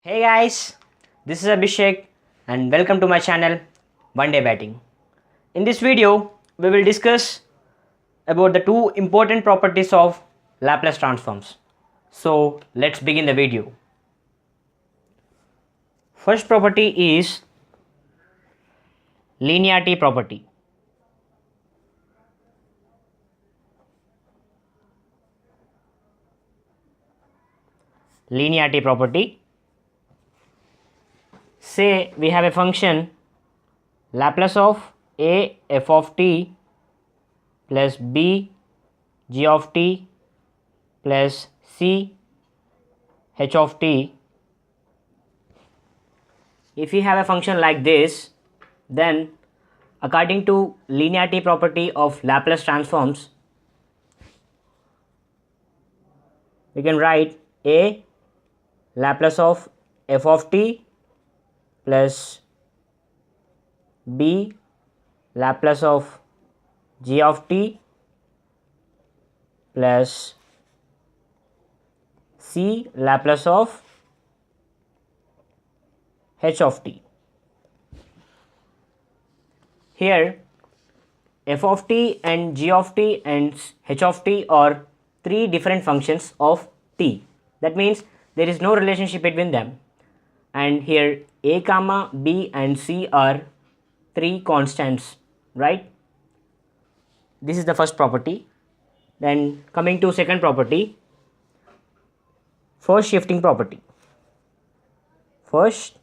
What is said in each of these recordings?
Hey guys, this is Abhishek and welcome to my channel One Day Batting. In this video, we will discuss about the two important properties of Laplace transforms. So let's begin the video. First property is linearity property. Linearity property. Say we have a function Laplace of a f of t plus b g of t plus c h of t. If we have a function like this, then according to linearity property of Laplace transforms, we can write a Laplace of f of t plus b Laplace of g of t plus c Laplace of h of t. Here f of t and g of t and h of t are three different functions of t. That means there is no relationship between them. And here a comma b and c are three constants, right? This is the first property. Then coming to second property, first shifting property. First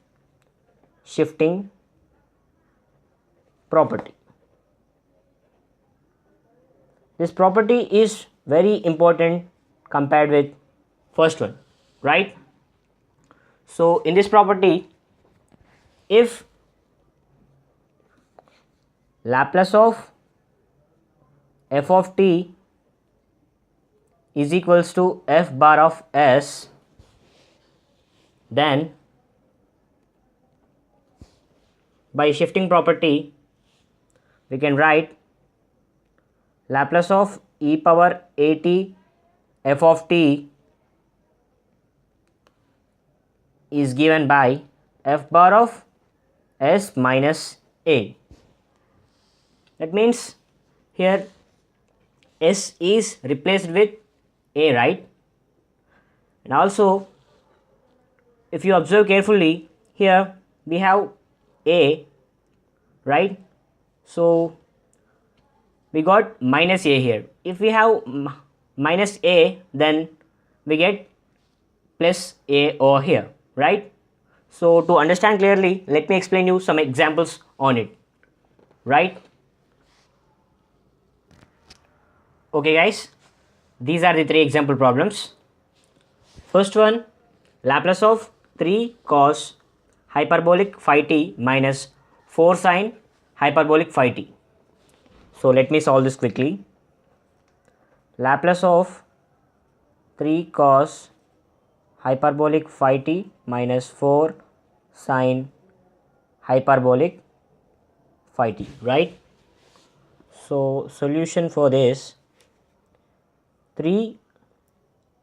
shifting property. This property is very important compared with first one, right? So in this property, if Laplace of f of t is equals to f bar of s, then by shifting property we can write Laplace of e power at f of t is given by f bar of s minus a. That means here s is replaced with a, right? And also if you observe carefully, here we have a, right? So we got minus a here. If we have minus a, then we get plus a over here, right? So to understand clearly, let me explain you some examples on it, right? Okay guys, these are the three example problems. First one, Laplace of 3 cos hyperbolic phi t minus 4 sin hyperbolic phi t. So let me solve this quickly. Laplace of 3 cos hyperbolic phi t minus 4 sin hyperbolic phi t, right? So solution for this, 3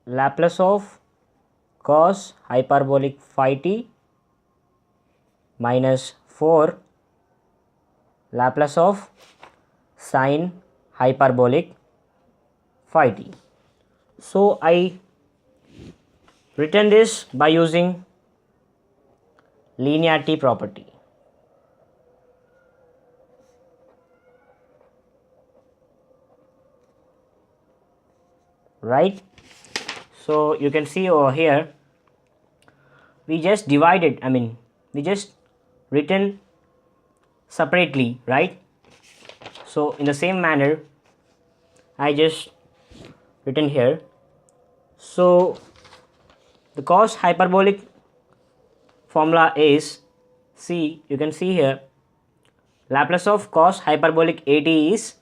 Laplace of cos hyperbolic phi t minus 4 Laplace of sin hyperbolic phi t. So I written this by using linearity property. Right? So you can see over here, we just divided, we just written separately, right? So in the same manner, I just written here. So the cos hyperbolic formula is, see, you can see here, Laplace of cos hyperbolic at is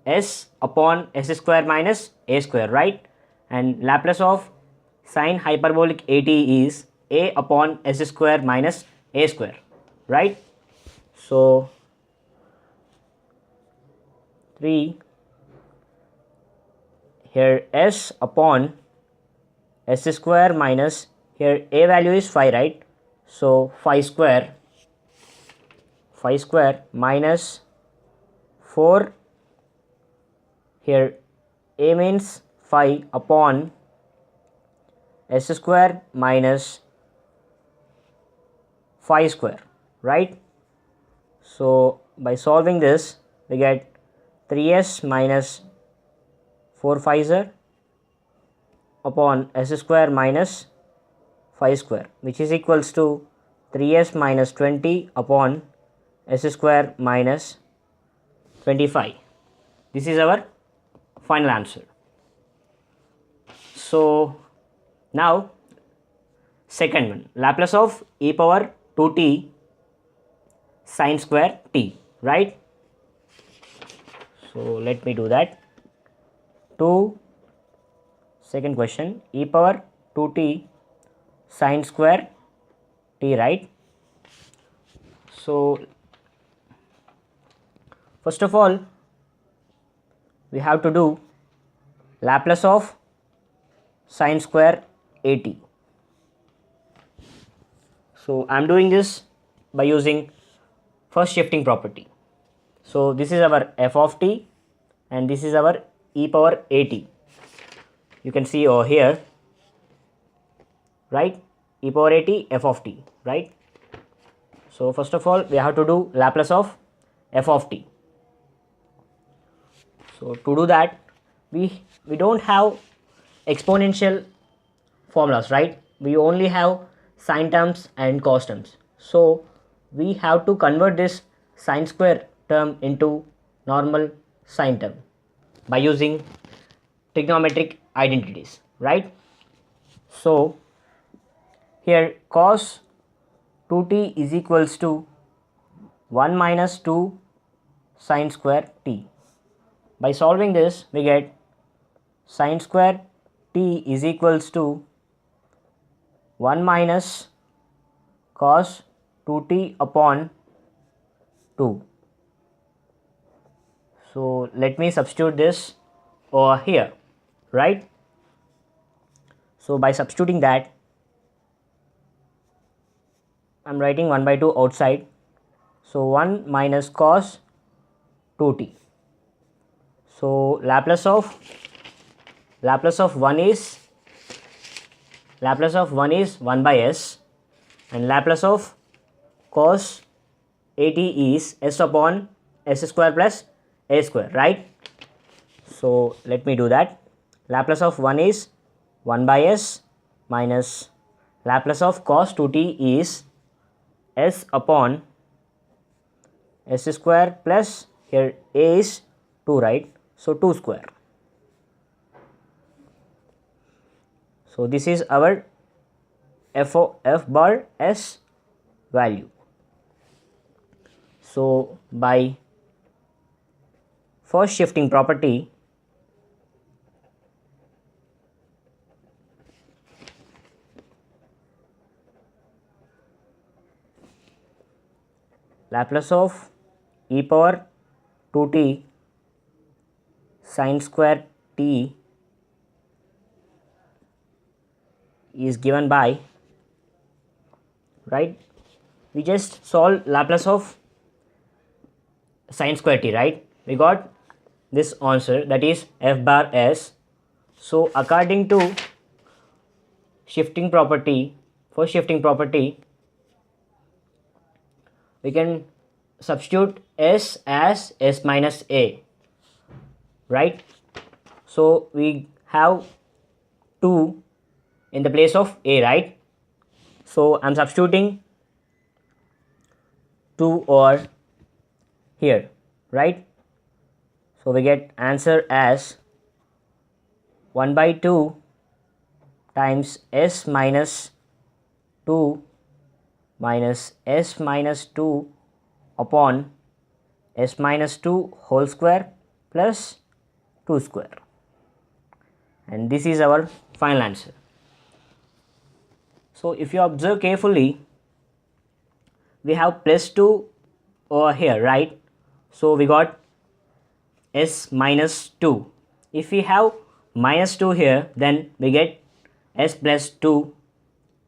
s upon s square minus a square, right? And Laplace of sin hyperbolic at is a upon s square minus a square, right? So 3 here s upon s square minus here a value is 5, right? So 5 square minus 4, here a means 5 upon s square minus 5 square, right? So by solving this we get 3s minus 4 5s upon s square minus 5 square, which is equals to 3s minus 20 upon s square minus 25. This is our final answer. So now second one, Laplace of e power 2t sine square t, right? So let me do that. Second question, e power 2t sine square t, right? So first of all we have to do Laplace of sine square at. So I am doing this by using first shifting property. So this is our f of t and this is our e power at. You can see over here, right? E power at f of t, right? So first of all we have to do Laplace of f of t. So to do that we don't have exponential formulas, right? We only have sine terms and cos terms. So we have to convert this sine square term into normal sine term by using trigonometric identities, right? So here cos 2t is equals to 1 minus 2 sine square t. By solving this we get sine square t is equals to 1 minus cos 2t upon 2. So let me substitute this over here, right? So by substituting that I am writing 1 by 2 outside. So 1 minus cos 2t. So Laplace of 1 is 1 by s and Laplace of cos at is s upon s square plus a square, right? So let me do that. Laplace of 1 is 1 by s minus Laplace of cos 2t is s upon s square plus, here a is 2, right? So 2 square. So this is our f bar s value. So by first shifting property Laplace of e power 2t sine square t is given by, right? We just solve Laplace of sine square t, right? We got this answer, that is f bar s. So according to shifting property, first shifting property, we can substitute s as s minus a, right? So we have 2 in the place of a, right? So I am substituting 2 over here, right? So we get answer as 1 by 2 times s minus 2 minus s minus 2 upon s minus 2 whole square plus 2 square, and this is our final answer. So if you observe carefully, we have plus 2 over here, right? So we got s minus 2. If we have minus 2 here, then we get s plus 2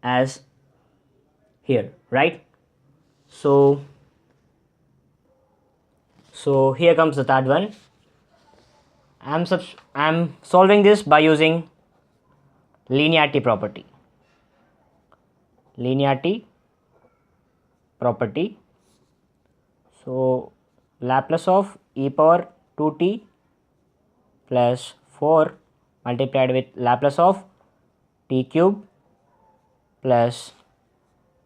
as here, right? So here comes the third one. I'm solving this by using linearity property. So Laplace of e power 2t plus 4 multiplied with Laplace of t cube plus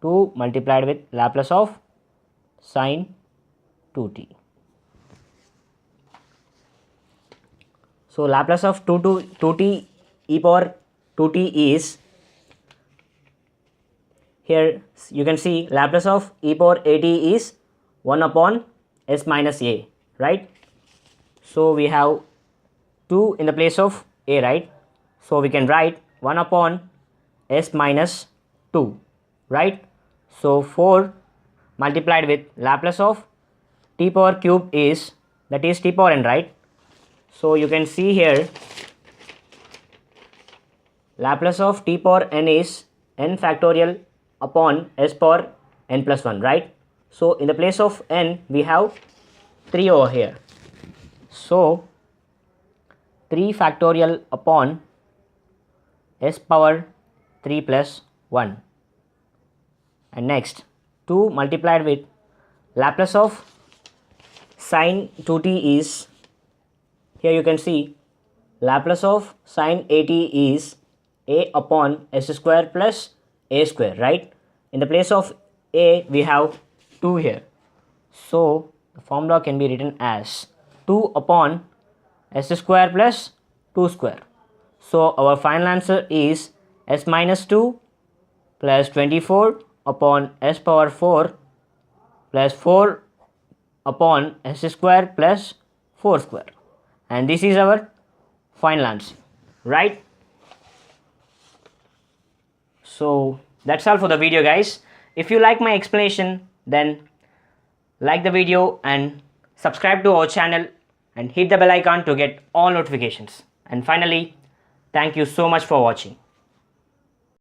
2 multiplied with Laplace of sine 2t. So Laplace of 2t e power 2t is, here you can see Laplace of e power at is 1 upon s minus a, right? So we have 2 in the place of a, right? So we can write 1 upon s minus 2, right? So 4 multiplied with Laplace of t power cube is, that is t power n, right? So you can see here Laplace of t power n is n factorial upon s power n plus 1, right? So in the place of n we have 3 over here. So 3 factorial upon s power 3 plus 1. And next 2 multiplied with Laplace of sine 2t is, here you can see Laplace of sine at is a upon s square plus a square, right? In the place of a we have 2 here. So the formula can be written as 2 upon s square plus 2 square. So our final answer is s minus 2 plus 24 upon s power 4 plus 4 upon s square plus 4 square. And this is our final answer, right? So that's all for the video, guys. If you like my explanation, then like the video and subscribe to our channel and hit the bell icon to get all notifications. And finally, thank you so much for watching.